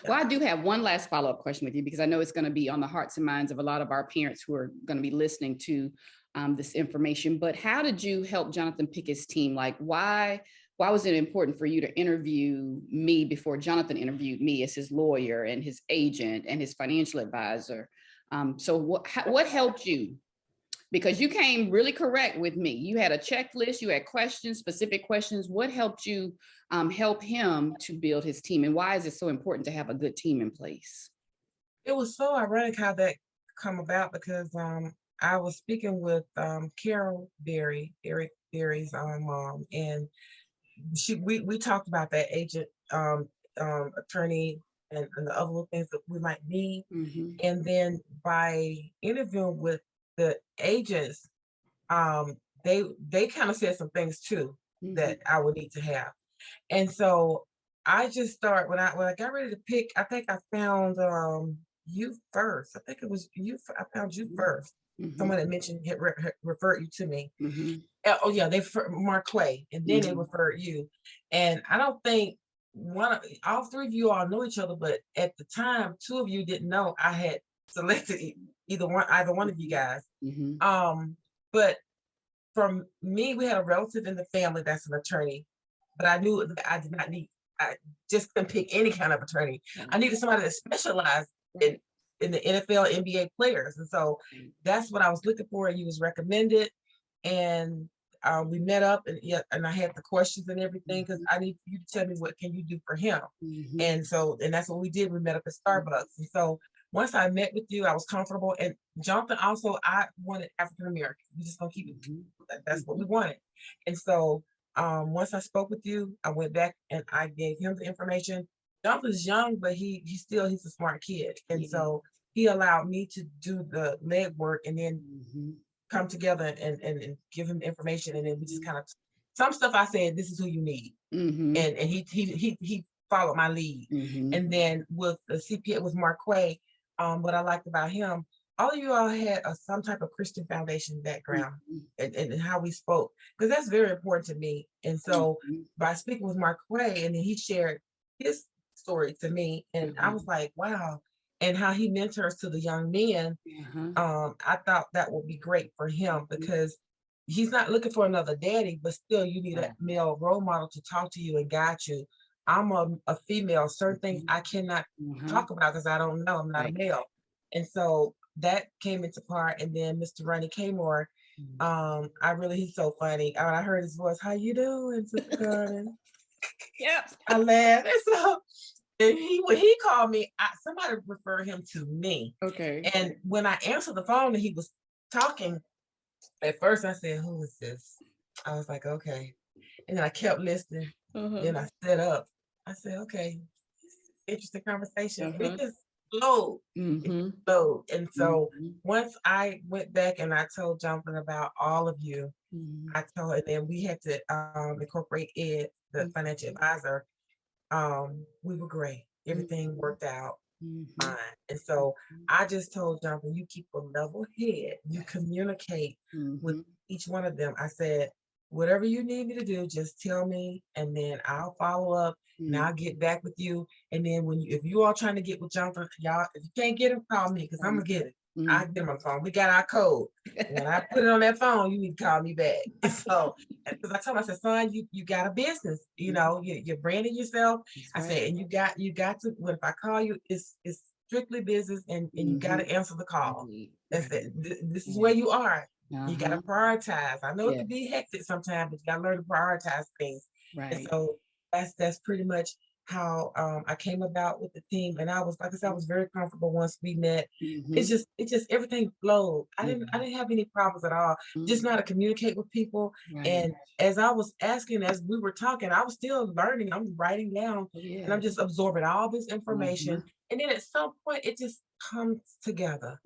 Well, I do have one last follow-up question with you, because I know it's going to be on the hearts and minds of a lot of our parents who are going to be listening to this information. But how did you help Jonathan pick his team? Like, why was it important for you to interview me before Jonathan interviewed me as his lawyer and his agent and his financial advisor? So what helped you? Because you came really correct with me. You had a checklist, you had questions, specific questions. What helped you help him to build his team? And why is it so important to have a good team in place? It was so ironic how that come about, because I was speaking with Carol Berry, Eric Berry's mom, and we talked about that agent, attorney, and the other little things that we might need. Mm-hmm. And then by interviewing with the agents, they kind of said some things too that I would need to have. And so I just start when I got ready to pick, I think I found you first. I think it was you. I found you first. Someone that mentioned had referred you to me. Oh yeah, they Mark Clay, and then they referred you. And I don't think all three of you all know each other, but at the time, two of you didn't know I had selected either one of you guys. But from me, we had a relative in the family that's an attorney, but I knew that I did not need. I just couldn't pick any kind of attorney. I needed somebody that specialized in the NFL, NBA players, and so that's what I was looking for. And you was recommended, and we met up, and I had the questions and everything, because I need you to tell me what can you do for him. And that's what we did. We met up at Starbucks, and so once I met with you, I was comfortable. And Jonathan also, I wanted African American. We just gonna keep it. That's what we wanted. And so once I spoke with you, I went back and I gave him the information. Jonathan's young, but he's a smart kid. And so he allowed me to do the legwork and then come together and give him information. And then we just kind of, some stuff I said, this is who you need. And he followed my lead. And then with the CPA, with Mark Quay, what I liked about him, all of you all had some type of Christian foundation background and how we spoke, because that's very important to me. And so by speaking with Mark Quay, and then he shared his story to me, and I was like, wow. And how he mentors to the young men, I thought that would be great for him, because he's not looking for another daddy, but still you need a male role model to talk to you and guide you. I'm a female, certain things I cannot talk about because I don't know, I'm not a male. And so that came into part. And then Mr. Ronnie Kmore, he's so funny. I heard his voice, how you doing, Sister Carmen? I laughed. And so when he called me, somebody referred him to me. And when I answered the phone and he was talking, at first I said, who is this? I was like, okay. And then I kept listening. Then I set up. I said, okay, interesting conversation. And it just flowed. It flowed. And so once I went back and I told Jonathan about all of you, I told, and then we had to incorporate Ed, the financial advisor. We were great. Everything worked out fine. And so I just told Jonathan, you keep a level head. You communicate with each one of them. I said, whatever you need me to do, just tell me, and then I'll follow up and I'll get back with you. And then if you all trying to get with Jonathan, y'all, if you can't get him, call me, because I'm gonna get it. I get him on the phone. We got our code. When I put it on that phone, you need to call me back. So, because I told him, I said, son, you got a business. You know, you're branding yourself. I said, and you got to. When if I call you, it's strictly business, and you got to answer the call. That's it. This is where you are. You got to prioritize. I know it can be hectic sometimes, but you got to learn to prioritize things. And so that's pretty much how I came about with the team. And I was, like I said, I was very comfortable once we met. It just everything flowed. I didn't have any problems at all. Just know how to communicate with people. And as I was asking, as we were talking, I was still learning. I'm writing down and I'm just absorbing all this information. And then at some point it just comes together.